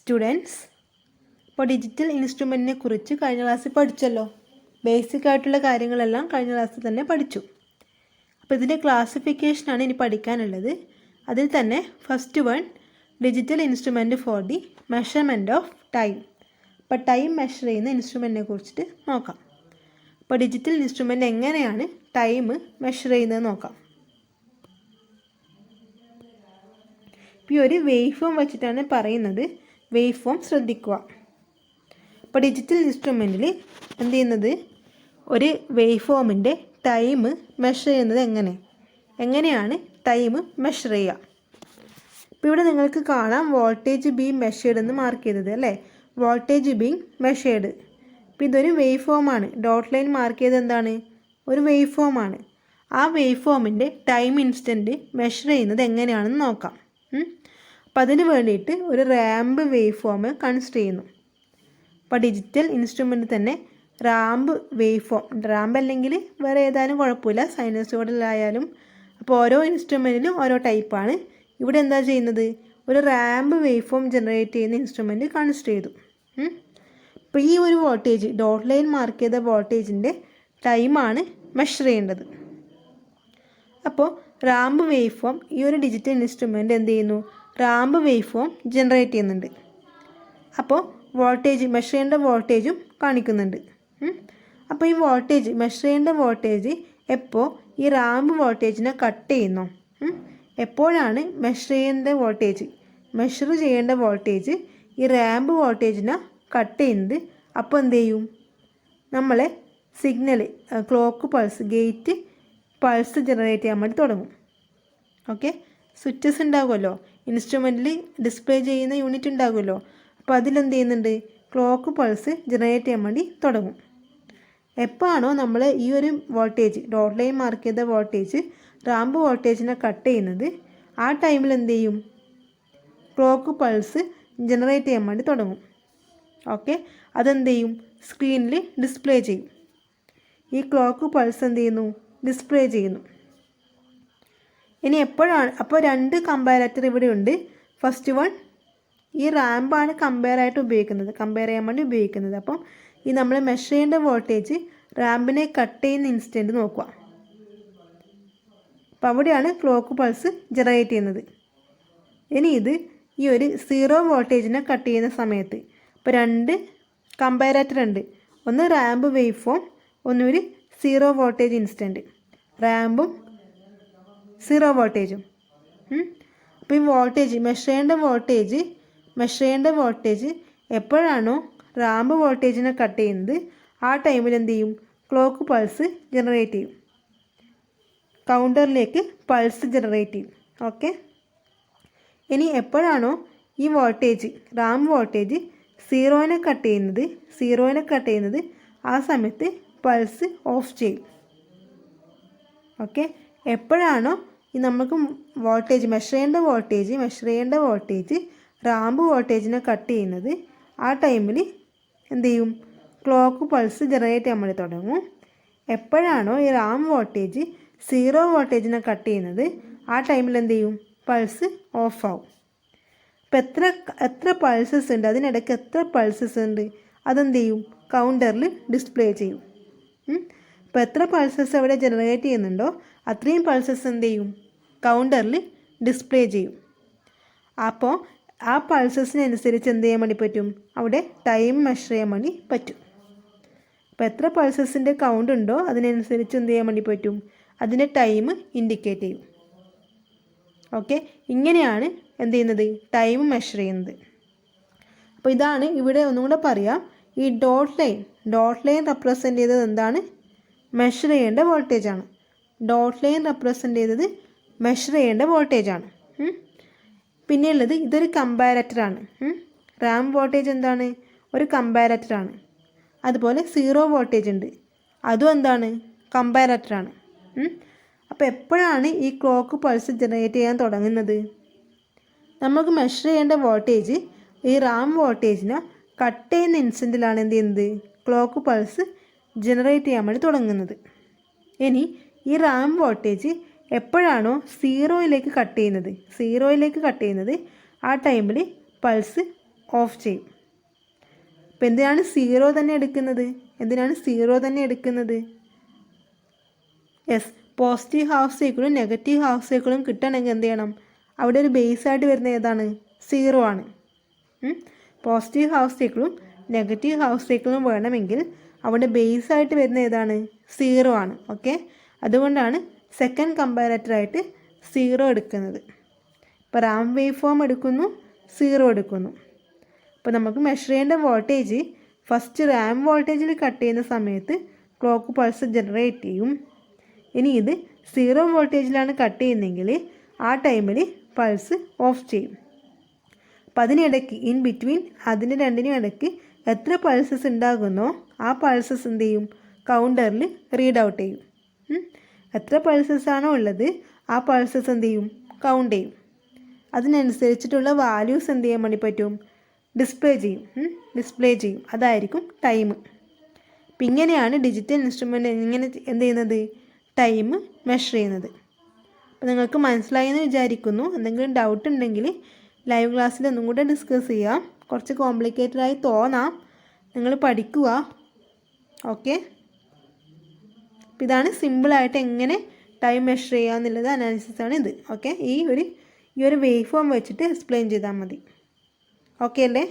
Students, ഇപ്പോൾ digital ഇൻസ്ട്രുമെൻറ്റിനെ കുറിച്ച് കഴിഞ്ഞ ക്ലാസ്സിൽ പഠിച്ചല്ലോ. ബേസിക് ആയിട്ടുള്ള കാര്യങ്ങളെല്ലാം കഴിഞ്ഞ ക്ലാസ്സിൽ തന്നെ പഠിച്ചു. അപ്പോൾ ഇതിൻ്റെ ക്ലാസിഫിക്കേഷനാണ് ഇനി പഠിക്കാനുള്ളത്. അതിൽ തന്നെ first one, digital instrument for the measurement of time. അപ്പോൾ ടൈം മെഷർ ചെയ്യുന്ന ഇൻസ്ട്രുമെൻറ്റിനെ കുറിച്ചിട്ട് നോക്കാം. അപ്പോൾ ഡിജിറ്റൽ ഇൻസ്ട്രുമെൻറ്റ് എങ്ങനെയാണ് ടൈം മെഷർ ചെയ്യുന്നത് നോക്കാം. ഇപ്പോൾ ഈ ഒരു വേവ് ഫോം വെച്ചിട്ടാണ് പറയുന്നത്. വേവ് ഫോം ശ്രദ്ധിക്കുക. അപ്പോൾ ഡിജിറ്റൽ ഇൻസ്ട്രുമെൻറ്റിൽ എന്ത് ചെയ്യുന്നത്, ഒരു വേവ് ഫോമിൻ്റെ ടൈം മെഷർ ചെയ്യുന്നത് എങ്ങനെയാണ് ടൈം മെഷർ ചെയ്യുക. ഇപ്പോൾ ഇവിടെ നിങ്ങൾക്ക് കാണാം വോൾട്ടേജ് ബീം മെഷേർഡ് എന്ന് മാർക്ക് ചെയ്തത് അല്ലേ. Voltage beam measured. ഇപ്പോൾ ഇതൊരു വേവ് ഫോമാണ്. ഡോട്ട് ലൈൻ മാർക്ക് ചെയ്തത് എന്താണ്, ഒരു വേവ് ഫോമാണ്. ആ വേവ് ഫോമിൻ്റെ ടൈം ഇൻസ്റ്റൻറ്റ് മെഷർ ചെയ്യുന്നത് എങ്ങനെയാണെന്ന് നോക്കാം. അപ്പം അതിന് വേണ്ടിയിട്ട് ഒരു റാമ്പ് വേവ് ഫോം കൺസിഡർ ചെയ്യുന്നു. അപ്പോൾ ഡിജിറ്റൽ ഇൻസ്ട്രുമെൻറ്റ് തന്നെ റാമ്പ് വേവ് ഫോം, റാമ്പ് അല്ലെങ്കിൽ വേറെ ഏതായാലും കുഴപ്പമില്ല, സൈനസോയിഡലായാലും. അപ്പോൾ ഓരോ ഇൻസ്ട്രുമെൻറ്റിലും ഓരോ ടൈപ്പാണ്. ഇവിടെ എന്താ ചെയ്യുന്നത്, ഒരു റാമ്പ് വേവ് ഫോം ജനറേറ്റ് ചെയ്യുന്ന ഇൻസ്ട്രുമെൻറ്റ് കൺസിഡർ ചെയ്തു. അപ്പോൾ ഈ ഒരു വോൾട്ടേജ്, ഡോട്ട് ലൈൻ മാർക്ക് ചെയ്ത വോൾട്ടേജിൻ്റെ ടൈമാണ് മെഷർ ചെയ്യേണ്ടത്. അപ്പോൾ റാമ്പ് വേവ് ഫോം, ഈ ഒരു ഡിജിറ്റൽ ഇൻസ്ട്രുമെൻറ്റ് എന്ത് ചെയ്യുന്നു, റാമ്പ് വേവ് ഫോം ജനറേറ്റ് ചെയ്യുന്നുണ്ട്. അപ്പോൾ വോൾട്ടേജ്, മെഷർ ചെയ്യേണ്ട വോൾട്ടേജും കാണിക്കുന്നുണ്ട്. അപ്പോൾ ഈ വോൾട്ടേജ്, മെഷർ ചെയ്യേണ്ട വോൾട്ടേജ് എപ്പോൾ ഈ റാമ്പ് വോൾട്ടേജിനെ കട്ട് ചെയ്യുന്നു, എപ്പോഴാണ് മെഷർ ചെയ്യേണ്ട വോൾട്ടേജ് ഈ റാമ്പ് വോൾട്ടേജിനെ കട്ട് ചെയ്യുന്നത്, അപ്പോൾ എന്ത് ചെയ്യും, നമ്മളെ signal, clock pulse, gate pulse generate ചെയ്യാൻ വേണ്ടി തുടങ്ങും. ഓക്കെ, സ്വിച്ചസ് ഉണ്ടാകുമല്ലോ, ഇൻസ്ട്രുമെൻറ്റിൽ ഡിസ്പ്ലേ ചെയ്യുന്ന യൂണിറ്റ് ഉണ്ടാകുമല്ലോ. അപ്പോൾ അതിലെന്ത് ചെയ്യുന്നുണ്ട്, ക്ലോക്ക് പൾസ് ജനറേറ്റ് ചെയ്യാൻ വേണ്ടി തുടങ്ങും. എപ്പോഴാണോ നമ്മൾ ഈ ഒരു വോൾട്ടേജ്, ഡോട്ട് ലൈൻ മാർക്ക് ചെയ്ത വോൾട്ടേജ് റാമ്പ് വോൾട്ടേജിനെ കട്ട് ചെയ്യുന്നത്, ആ ടൈമിൽ എന്ത് ചെയ്യും, ക്ലോക്ക് പൾസ് ജനറേറ്റ് ചെയ്യാൻ വേണ്ടി തുടങ്ങും. ഓക്കെ, അതെന്ത് ചെയ്യും, സ്ക്രീനിൽ ഡിസ്പ്ലേ ചെയ്യും. ഈ ക്ലോക്ക് പൾസ് എന്ത് ചെയ്യുന്നു, ഡിസ്പ്ലേ ചെയ്യുന്നു. ഇനി എപ്പോഴാണ്, അപ്പോൾ രണ്ട് കമ്പാരറ്റർ ഇവിടെ ഉണ്ട്. ഫസ്റ്റ് വൺ, ഈ റാമ്പാണ് കമ്പയർ ചെയ്യാൻ വേണ്ടി ഉപയോഗിക്കുന്നത്. അപ്പം ഈ നമ്മൾ മെഷർ ചെയ്യേണ്ട വോൾട്ടേജ് റാമ്പിനെ കട്ട് ചെയ്യുന്ന ഇൻസ്റ്റൻറ്റ് നോക്കുക. അപ്പോൾ അവിടെയാണ് ക്ലോക്ക് പൾസ് ജനറേറ്റ് ചെയ്യുന്നത്. ഇനി ഇത് ഈ ഒരു 0 വോൾട്ടേജിനെ കട്ട് ചെയ്യുന്ന സമയത്ത്, ഇപ്പോൾ രണ്ട് കമ്പാരറ്റർ ഉണ്ട്. ഒന്ന് റാമ്പ് വേവ് ഫോം, ഒന്നൊരു 0 വോൾട്ടേജ് ഇൻസ്റ്റൻറ്റ്. റാമ്പും 0 വോൾട്ടേജും. അപ്പോൾ ഈ വോൾട്ടേജ്, മെഷർ ചെയ്യേണ്ട വോൾട്ടേജ് എപ്പോഴാണോ റാമ്പ് വോൾട്ടേജിനെ കട്ട് ചെയ്യുന്നത്, ആ ടൈമിൽ എന്ത് ചെയ്യും, ക്ലോക്ക് പൾസ് ജനറേറ്റ് ചെയ്യും, കൗണ്ടറിലേക്ക് പൾസ് ജനറേറ്റ് ചെയ്യും. ഓക്കെ, ഇനി എപ്പോഴാണോ ഈ വോൾട്ടേജ്, റാമ്പ് വോൾട്ടേജ് 0നെ കട്ട് ചെയ്യുന്നത്, ആ സമയത്ത് പൾസ് ഓഫ് ചെയ്യും. ഓക്കെ, എപ്പോഴാണോ ഈ നമുക്ക് വോൾട്ടേജ്, മെഷർ ചെയ്യേണ്ട വോൾട്ടേജ് റാമ്പ് വോൾട്ടേജിനെ കട്ട് ചെയ്യുന്നത്, ആ ടൈമിൽ എന്ത് ചെയ്യും, ക്ലോക്ക് പൾസ് ജനറേറ്റ് ചെയ്യാൻ വേണ്ടി തുടങ്ങും. എപ്പോഴാണോ ഈ റാമ്പ് വോൾട്ടേജ് 0 വോൾട്ടേജിനെ കട്ട് ചെയ്യുന്നത്, ആ ടൈമിൽ എന്ത് ചെയ്യും, പൾസ് ഓഫ് ആവും. അപ്പോൾ എത്ര പൾസസ് ഉണ്ട്, അതിനിടയ്ക്ക് എത്ര പൾസസ് ഉണ്ട്, അതെന്ത് ചെയ്യും, കൗണ്ടറിൽ ഡിസ്പ്ലേ ചെയ്യും. അപ്പോൾ എത്ര പൾസസ് അവിടെ ജനറേറ്റ് ചെയ്യുന്നുണ്ടോ, അത്രയും പൾസസ് എന്ത് ചെയ്യും, കൗണ്ടറിൽ ഡിസ്പ്ലേ ചെയ്യും. അപ്പോൾ ആ പൾസസിനനുസരിച്ച് എന്ത് ചെയ്യാൻ വേണ്ടി പറ്റും, അവിടെ ടൈം മെഷർ ചെയ്യാൻ വേണ്ടി പറ്റും. അപ്പോൾ എത്ര പൾസസിൻ്റെ കൗണ്ട് ഉണ്ടോ അതിനനുസരിച്ച് എന്ത് ചെയ്യാൻ വേണ്ടി പറ്റും, അതിൻ്റെ ടൈം ഇൻഡിക്കേറ്റ് ചെയ്യും. ഓക്കെ, ഇങ്ങനെയാണ് എന്ത് ചെയ്യുന്നത്, ടൈം മെഷർ ചെയ്യുന്നത്. അപ്പോൾ ഇതാണ് ഇവിടെ ഒന്നുകൂടെ പറയാം. ഈ ഡോട്ട് ലൈൻ റെപ്രസെൻ്റ് ചെയ്തത് എന്താണ്, മെഷർ ചെയ്യേണ്ട വോൾട്ടേജാണ്. ഡോട്ട് ലൈൻ റെപ്രസെൻ്റ് ചെയ്തത് മെഷർ ചെയ്യേണ്ട വോൾട്ടേജാണ്. പിന്നെയുള്ളത്, ഇതൊരു കമ്പാരറ്ററാണ്. റാമ്പ് വോൾട്ടേജ് എന്താണ്, ഒരു കമ്പാരറ്ററാണ്. അതുപോലെ 0 വോൾട്ടേജ് ഉണ്ട്, അതും എന്താണ്, കമ്പാരറ്ററാണ്. അപ്പോൾ എപ്പോഴാണ് ഈ ക്ലോക്ക് പൾസ് ജനറേറ്റ് ചെയ്യാൻ തുടങ്ങുന്നത്, നമുക്ക് മെഷർ ചെയ്യേണ്ട വോൾട്ടേജ് ഈ റാമ്പ് വോൾട്ടേജിനെ കട്ട് ചെയ്യുന്ന ഇൻസ്റ്റൻറ്റിലാണ് എന്ത് ചെയ്യുന്നത്, ക്ലോക്ക് പൾസ് ജനറേറ്റ് ചെയ്യാൻ വേണ്ടി തുടങ്ങുന്നത്. ഇനി ഈ റാമ്പ് വോൾട്ടേജ് എപ്പോഴാണോ 0യിലേക്ക് കട്ട് ചെയ്യുന്നത്, ആ ടൈമിൽ പൾസ് ഓഫ് ചെയ്യും. അപ്പോൾ എന്തിനാണ് 0 തന്നെ എടുക്കുന്നത്? യെസ്, പോസിറ്റീവ് ഹാഫ് സൈക്കിളും നെഗറ്റീവ് ഹാഫ് സൈക്കിളും കിട്ടണമെങ്കിൽ എന്ത് ചെയ്യണം? അവിടെ ഒരു ബേസായിട്ട് വരുന്ന ഏതാണ്? 0 ആണ്. പോസിറ്റീവ് ഹാഫ് സൈക്കിളും നെഗറ്റീവ് ഹാഫ് സൈക്കിളും വേണമെങ്കിൽ അവിടെ ബേസായിട്ട് വരുന്ന ഏതാണ്? 0 ആണ്. ഓക്കെ, അതുകൊണ്ടാണ് സെക്കൻഡ് കമ്പാരറ്ററായിട്ട് 0 എടുക്കുന്നത്. ഇപ്പോൾ റാമ്പ് വേവ് ഫോം എടുക്കുന്നു, 0 എടുക്കുന്നു. അപ്പോൾ നമുക്ക് മെഷർ ചെയ്യേണ്ട വോൾട്ടേജ് ഫസ്റ്റ് റാമ്പ് വോൾട്ടേജിൽ കട്ട് ചെയ്യുന്ന സമയത്ത് ക്ലോക്ക് പൾസ് ജനറേറ്റ് ചെയ്യും. ഇനി ഇത് 0 വോൾട്ടേജിലാണ് കട്ട് ചെയ്യുന്നതെങ്കിൽ ആ ടൈമിൽ പൾസ് ഓഫ് ചെയ്യും. അപ്പം അതിനിടയ്ക്ക് ഇൻ ബിറ്റ്വീൻ അതിന് രണ്ടിനും ഇടയ്ക്ക് എത്ര പൾസസ് ഉണ്ടാകുന്നോ ആ പൾസസ് എന്ത് ചെയ്യും? കൗണ്ടറിൽ റീഡ് ഔട്ട് ചെയ്യും. എത്ര പൾസസ് ആണോ ഉള്ളത് ആ പൾസസ് എന്ത് ചെയ്യും? കൗണ്ട് ചെയ്യും. അതിനനുസരിച്ചിട്ടുള്ള വാല്യൂസ് എന്ത് ചെയ്യാൻ വേണ്ടി പറ്റും? ഡിസ്പ്ലേ ചെയ്യും. അതായിരിക്കും ടൈം. അപ്പം ഇങ്ങനെയാണ് ഡിജിറ്റൽ ഇൻസ്ട്രുമെൻ്റ് ഇങ്ങനെ എന്ത് ചെയ്യുന്നത്? ടൈം മെഷർ ചെയ്യുന്നത്. അപ്പോൾ നിങ്ങൾക്ക് മനസ്സിലായെന്ന് വിചാരിക്കുന്നു. എന്തെങ്കിലും ഡൗട്ട് ഉണ്ടെങ്കിൽ ലൈവ് ക്ലാസ്സിൽ ഒന്നും കൂടെ ഡിസ്കസ് ചെയ്യാം. കുറച്ച് കോംപ്ലിക്കേറ്റഡായി തോന്നാം, നിങ്ങൾ പഠിക്കുക. ഓക്കെ, അപ്പോൾ ഇതാണ് സിമ്പിളായിട്ട് എങ്ങനെ ടൈം മെഷർ ചെയ്യുക എന്നുള്ളത് അനാലിസിസാണ് ഇത്. ഓക്കെ, ഈ ഒരു വേവ് ഫോം വെച്ചിട്ട് എക്സ്പ്ലെയിൻ ചെയ്താൽ മതി. ഓക്കെ അല്ലേ?